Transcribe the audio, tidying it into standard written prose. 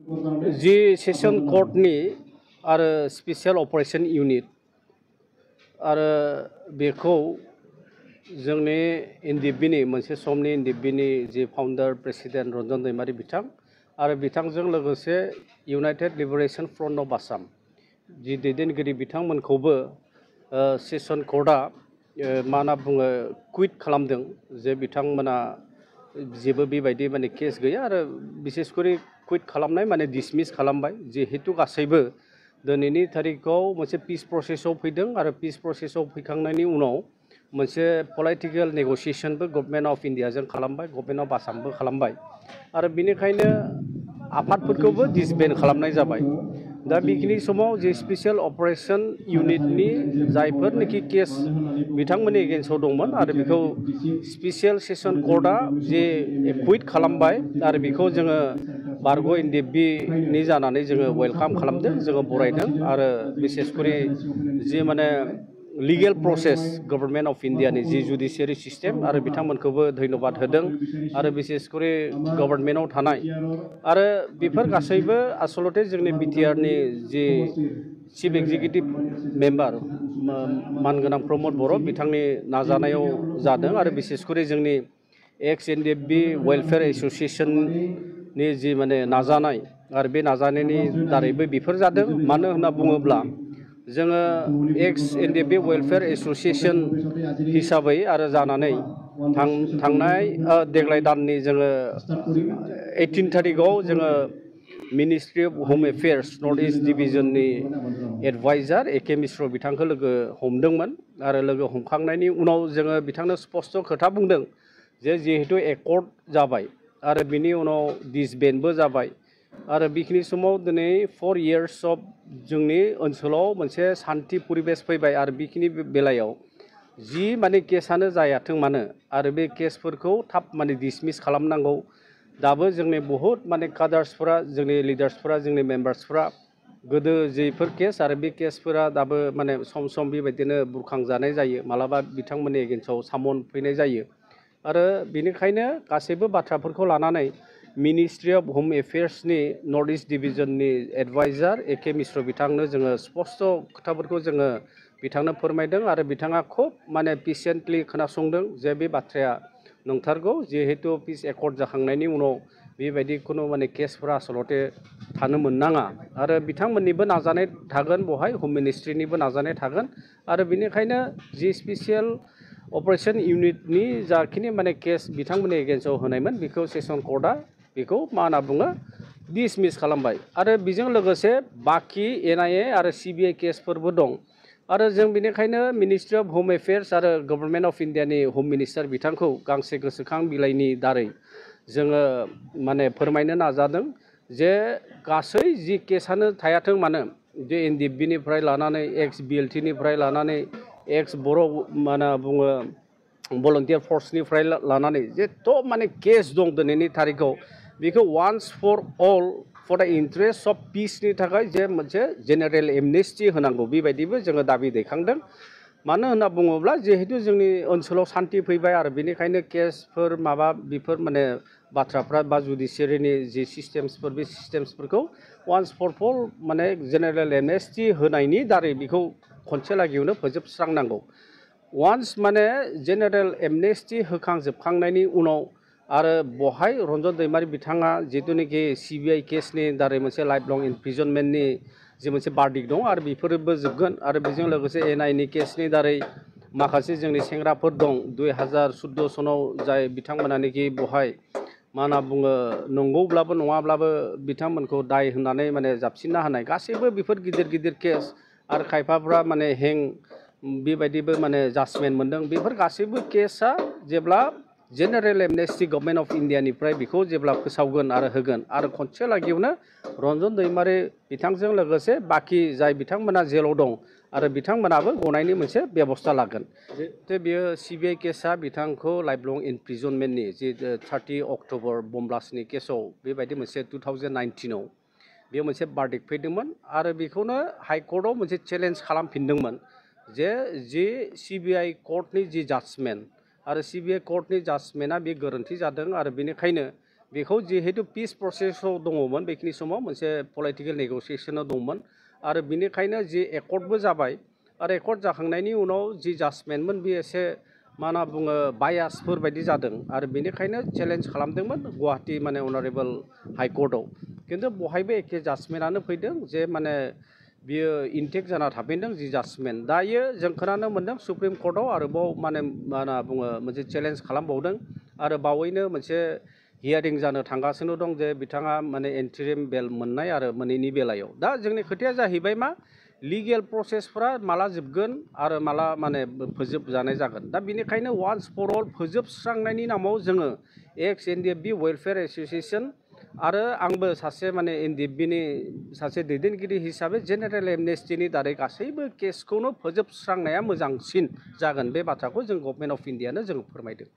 जि session कर्टनि आरो special operation unit आरो बेखौ जोंनि एनडिएफबिनि मोनसे समनि एनडिएफबिनि जि फाउंडार प्रेसिडेंट रंजन दैमारी बिथां आरो बिथांजों लोगोसे United Liberation Front of Assam जि दैदेनगिरि बिथांमोनखौबो सेसन कर्टआ मा होनना बुङो कुइट खालामदों जे बिथांमोना जेबो बेबायदि माने केस गैया आरो बिसेसकरि कुइट खालामनाय माने डिसमिस खालामबाय जिहेतु गासैबो दिनैनि तारिखआव मोनसे पिस प्रसेसआव फैदों आरो पिस प्रसेसआव फैखांनायनि उनाव मोनसे पलिटिकल नेगोसिएशनबो गभर्नमेन्ट अफ इन्डियाजों खालामबाय गभर्नमेन्ट अफ आसामबो खालामबाय आरो बेनिखायनो आफादफोरखौबो डिसबेन्ड खालामनाय जाबाय दा बेखिनि समाव जे स्पेशल अपारेशन यूनिटनि जायफोरनिखि केस बिथांमोननि एगेन्स्टआव दंमोन आरो बेखौ स्पेशल सेसन कर्टआ जे कुइट खालामबाय आरो बेखौ जोङो बारग' एनडिएफबिनि जानानै जोङो वेलकाम खालामदों जोङो बरायदों आरो बिसेसकरि जि माने लीगल प्रसेस गभर्नमेन्ट अफ इन्डियानि जि जुडिशियारि सिस्टेम आरो बिथांमोनखौबो धन्यबाद होदों आरो बिसेसकरि गभर्नमेन्टआव थानाय आरो बेफोर गासैबो आसलते जोंनि बिटिआरनि जि चिफ एक्जिकिउटिभ मेम्बार मानगोनां प्रमद बर' बिथांनि नाजानायाव जादों आरो बिसेसकरि जोंनि एक्स एनडिएफबि वेलफेयार एसोसिएशननि जि माने नाजानाय आरो बे नाजानायनि दारैबो बेफोर जादों मानो होनना बुङोब्ला जोङो एक्स एनडिएफबि वेलफेयार एसोसिएशन हिसाबै आरो जानानै थांनाय देग्लाय दाननि जोङो 18 तारिखआव जोङो मिनिस्ट्रि अफ होम एफेयार्स नर्थ इस्ट डिभिजननि एडभाइजार एके मिश्र बिथांखौ लोगो हमदोंमोन आरो लोगो हमखांनायनि उनाव जोङो बिथांनो स्पष्ट खोथा बुंदों जे जिहेतु एकर्ड जाबाय आरो बिनि उनाव डिसबेन्डबो जाबाय आरो बेखिनि समाव दिनै 4 years अफ जोंनि ओनसोलाव मोनसे सान्थि परिबेस फैबाय आरो बेखिनि बेलायाव जि माने केसानो जायाथों मानो आरो बे केसफोरखौ थाब माने डिसमिस खालामनांगौ दाबो जोंनि बहुत माने कादार्सफोरा जोंनि लिडार्सफोरा जोंनि मेम्बार्सफोरा गोदो जेफोर केस आरो बे केसफोरा दाबो माने सम सम बेबायदिनो बुरखांजानाय जायो मालाबा बिथांमोननि एगेन्स्टआव सामन फैनाय जायो आरो बेनिखायनो गासैबो बाथ्राफोरखौ लानानै मिनिस्ट्रि अफ होम एफेयार्सनि नर्थ इस्ट डिभिजननि एडभाइजार एके मिश्र बिथांनो जोङो स्पष्ट खोथाफोरखौ जोङो बिथांनो फोरमायदों आरो बिथाङा खुब माने पेशेन्टलि खोनासंदों जे बे बाथ्राया नंथारगौ जिहेतु पिस एकर्ड जाखांनायनि उनाव बेबायदि खुनु माने केसफोरा आसलते थानो मोननाङा आरो बिथांमोननिबो नाजानाय थागोन बहाय होम मिनिस्ट्रिनिबो नाजानाय थागोन आरो बेनिखायनो जि स्पेशल अपारेशन यूनिटनि जाखिनि माने केस बिथांमोननि एगेन्स्टआव होनायमोन बेखौ सेसन कर्टआ बेखौ मा होनना बुङो डिसमिस खालामबाय आरो बेजों लोगोसे बाखि एनआईए आरो सीबीआई केसफोरबो दं आरो जों बेनिखायनो मिनिस्ट्रि अफ होम एफेयार्स आरो गभर्नमेन्ट अफ इन्डियानि होम मिनिस्टार बिथांखौ गांसे गोसोखां बिलाइनि दारै जोङो माने फोरमायनो नाजादों जे गासै जि केसानो थायाथों मानो जे एनडिएफबिनिफ्राय लानानै एक्स बिएलटिनिफ्राय लानानै एक्स बर' मा होनना बुङो भलन्टियार फर्सनिफ्राय लानानै जेथ' माने केस दं दिनैनि तारिखआव बेखौ once for all for the interest of पिसनि थाखाय जे मोनसे जेनेरेल एमनेस्टि होनांगौ बेबायदिबो जोङो दाबि दैखांदों मानो होनना बुङोब्ला जिहेतु जोंनि ओनसोलाव सान्थि फैबाय आरो बेनिखायनो केसफोर माबा बेफोर माने बाथ्राफ्रा बा जुडिशियारिनि जि सिस्टेम्सफोर बे सिस्टेम्सफोरखौ वान्स फर अल माने जेनेरेल एमनेस्टि होनायनि दारै बेखौ खनसे लागियावनो फोजोबस्रांनांगौ वान्स माने जेनेरेल एमनेस्टि होखांजोबखांनायनि उनाव आरो बहाय रंजन दैमारी बिथाङा जिथुनिखि सीबीआई केसनि दारै मोनसे लाइफ लं इमप्रिजनमेन्टनि जे मोनसे बार्डिक दं आरो बेफोरबो जोबगोन आरो बेजों लोगोसे एनआईनि केसनि दारै माखासे जोंनि सेंग्राफोर दं 2014 सनाव जाय बिथांमोनानोखि बहाय मा होनना बुङो नंगौब्लाबो नङाब्लाबो बिथांमोनखौ दाय होननानै माने जाबसिनना होनाय गासैबो बेफोर गिदिर गिदिर केस आरो खायफाफ्रा माने हें बेबायदिबो माने जाजमेन्ट मोनदों बेफोर गासैबो केसा जेब्ला जेनेरेल एमनेस्टि गभर्नमेन्ट अफ इन्डियानिफ्राय बेखौ जेब्ला फोसावगोन आरो होगोन आरो खनसे लागियावनो रंजन दैमारी बिथांजों लोगोसे बाखि जाय बिथांमोना जेलाव दं आरो बिथांमोनाबो गनायनि मोनसे बेबस्था लागोन जे बेयो सीबीआई केसा बिथांखौ लाइफ लं इमप्रिजनमेन्टनि जे 30 अक्ट'बर बम ब्लास्टनि केसाव बेबायदि मोनसे 2019आव बेयो मोनसे बार्डिक फैदोंमोन आरो बेखौनो हाइकर्टआव मोनसे चेलेन्ज खालामफिनदोंमोन जे जि सीबीआई कर्टनि जि जाजमेन्ट आरो सीबीआई कर्टनि जाजमेन्टआ बे गोरोन्थि जादों आरो बेनिखायनो बेखौ जिहेतु पिस प्रसेसआव दङमोन बेखिनि समाव मोनसे पलिटिकेल नेगसिएसनाव दंमोन आरो बिनिखायनो जि एकर्डबो जाबाय आरो एकर्ड जाखांनायनि उनाव जि जाजमेन्टमोन बे एसे मा होनना बुङो बायासफोर बायदि जादों आरो बेनिखायनो चेलेन्ज खालामदोंमोन गुवाहाटी माने अनारेबल हाइकर्टआव खिन्थु बहायबो एखे जाजमेन्टआनो फैदों जे माने बियो इनटेक्ट जाना थाफिनदों जि जाजमेन्ट दायो जों खोनानो मोन्दों सुप्रिम कर्टआव आरोबाव माने मा होनना बुङो मोनसे चेलेन्ज खालामबावदों आरो बावैनो मोनसे हियारिं जानो थांगासिनो दं जे बिथाङा माने एन्ट्रिम बेल मोननाय आरो मोनैनि बेलायाव दा जोंनि खोथाया जाहैबाय मा लिगेल प्रसेसफोरा माला जोबगोन आरो माला माने फोजोबजानाय जागोन दा बिनिखायनो वान्स फर अल फोजोबस्रांनायनि नामाव जोङो एक्स एनडिएफबि वेलफेयार एस'सिएसन आरो आंबो सासे माने एनडिएफबिनि सासे दैदेनगिरि हिसाबै जेनेरेल एमनेस्टिनि दारै गासैबो केसखौनो फोजोबस्रांनाया मोजांसिन जागोन बे बाथ्राखौ जों गभर्नमेन्ट अफ इन्डियानो जों फोरमायदों।